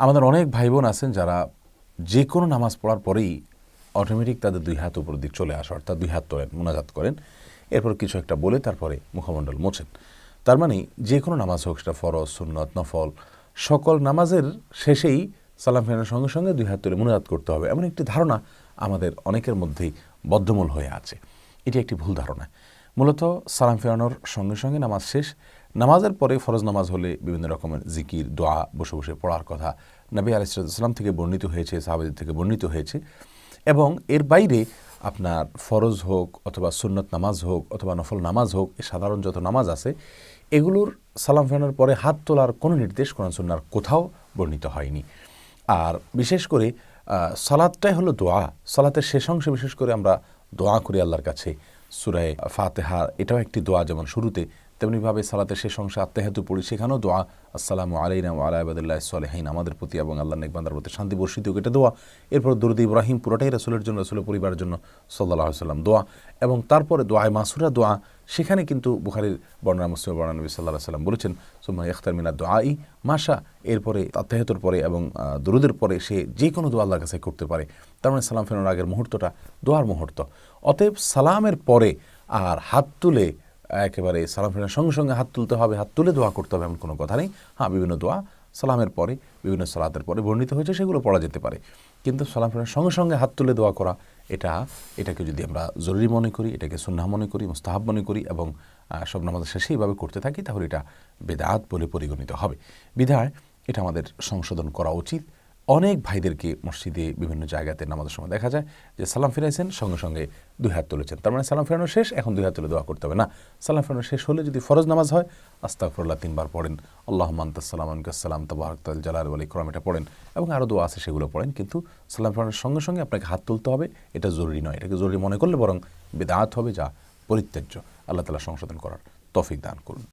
আমাদের অনেক ভাই বোন আছেন যারা যে কোনো নামাজ পড়ার পরেই অটোমেটিক তাদের দুই হাত উপর দিক চলে আসে, অর্থাৎ দুই হাত তোলেন, মোনাজাত করেন, এরপর কিছু একটা বলে তারপরে মুখমণ্ডল মোছেন। তার মানে যে কোনো নামাজ হোক, সেটা ফরজ, সুন্নত, নফল, সকল নামাজের শেষেই সালাম ফেরানোর সঙ্গে সঙ্গে দুই হাত তুলে মোনাজাত করতে হবে, এমন একটি ধারণা আমাদের অনেকের মধ্যেই বদ্ধমূল হয়ে আছে। এটি একটি ভুল ধারণা। মূলত সালাম ফেরানোর সঙ্গে সঙ্গে নামাজ শেষ। নামাজের পরে ফরজ নামাজ হলে বিভিন্ন রকমের জিকির, দোয়া বসে বসে পড়ার কথা নবী আলাইহিস সালাম থেকে বর্ণিত হয়েছে, সাহাবাদের থেকে বর্ণিত হয়েছে। এবং এর বাইরে আপনার ফরজ হোক অথবা সুন্নত নামাজ হোক অথবা নফল নামাজ হোক, এই সাধারণ যত নামাজ আছে এগুলোর সালাম ফেরানোর পরে হাত তোলার কোনো নির্দেশ কোরআন সুন্নাহর কোথাও বর্ণিত হয়নি। আর বিশেষ করে সালাতটাই হলো দোয়া। সালাতের শেষ অংশে বিশেষ করে আমরা দোয়া করি আল্লাহর কাছে। সূরা ফাতিহা এটাও একটি দোয়া, যেমন শুরুতে, তেমনিভাবে সালাতের শেষ অংশে আত্তাহিয়াতু পড়ি, সেখানেও দোয়া, আসসালামু আলাইনা ওয়া আলা ইবাদিল্লাহিস সালিহিন, আমাদের প্রতি এবং আল্লাহর নেক বান্দার প্রতি শান্তি বর্ষিত হোক, এটা দোয়া। এরপর দরুদ ইব্রাহিম পুরোটাই রাসূলের জন্য, রাসূলের পরিবারের জন্য সাল্লাল্লাহু আলাইহি ওয়াসাল্লাম দোয়া। এবং তারপরে দোয়ায়ে মাসুরা দোয়া, সেখানে কিন্তু বুখারীর বর্ণনা, মুসলিমের বর্ণনা, নবী সাল্লাল্লাহু আলাইহি ওয়াসাল্লাম বলেছেন সুম্মা ইখতার মিনাদ দুআই মাশা, এরপরে আত্তাহিয়াতুর পরে এবং দরুদের পরে সে যে কোনো দোয়া আল্লাহর কাছে করতে পারে। তার মানে সালাম ফেরানোর আগের মুহূর্তটা দোয়ার মুহূর্ত। অতএব সালামের পরে আর হাত তুলে একেবারে সালাম ফেরানোর সঙ্গে সঙ্গে হাত তুলতে হবে, হাত তুলে দোয়া করতে হবে এমন কোনো কথা নেই। হ্যাঁ, বিভিন্ন দোয়া সালামের পরে, বিভিন্ন সালাতের পরে বর্ণিত হয়েছে, সেগুলো পড়া যেতে পারে। কিন্তু সালাম ফেরানোর সঙ্গে সঙ্গে হাত তুলে দোয়া করা, এটাকে যদি আমরা জরুরি মনে করি, এটাকে সুন্নাহ মনে করি, মুস্তাহাব মনে করি এবং সব নামাজের শেষে এইভাবে করতে থাকি, তাহলে এটা বেদাত বলে পরিগণিত হবে। বিধায় এটা আমাদের সংশোধন করা উচিত। অনেক ভাইদেরকে মসজিদে বিভিন্ন জায়গাতে নামাজের সময় দেখা যায় যে সালাম ফিরাইছেন, সঙ্গে সঙ্গে দুই হাত তুলেছেন, তার মানে সালাম ফেরানো শেষ, এখন দুই হাত তুলে দোয়া করতে হবে না। সালাম ফেরানো শেষ হলে যদি ফরজ নামাজ হয়, আস্তাগফিরুল্লাহ 3 বার পড়েন, আল্লাহুম্মা আনতাস সালাম ওয়া মিনকাস সালাম তাবারাকতাল জালাল ওয়াল ইকরাম, এটা পড়েন, এবং আরও দোয়া আছে সেগুলো পড়েন। কিন্তু সালাম ফেরানোর সঙ্গে সঙ্গে আপনাকে হাত তুলতে হবে, এটা জরুরি নয়। এটাকে জরুরি মনে করলে বরং বিদআত হবে, যা পরিত্যাজ্য। আল্লাহ তাআলা সংশোধন করার তৌফিক দান করুন।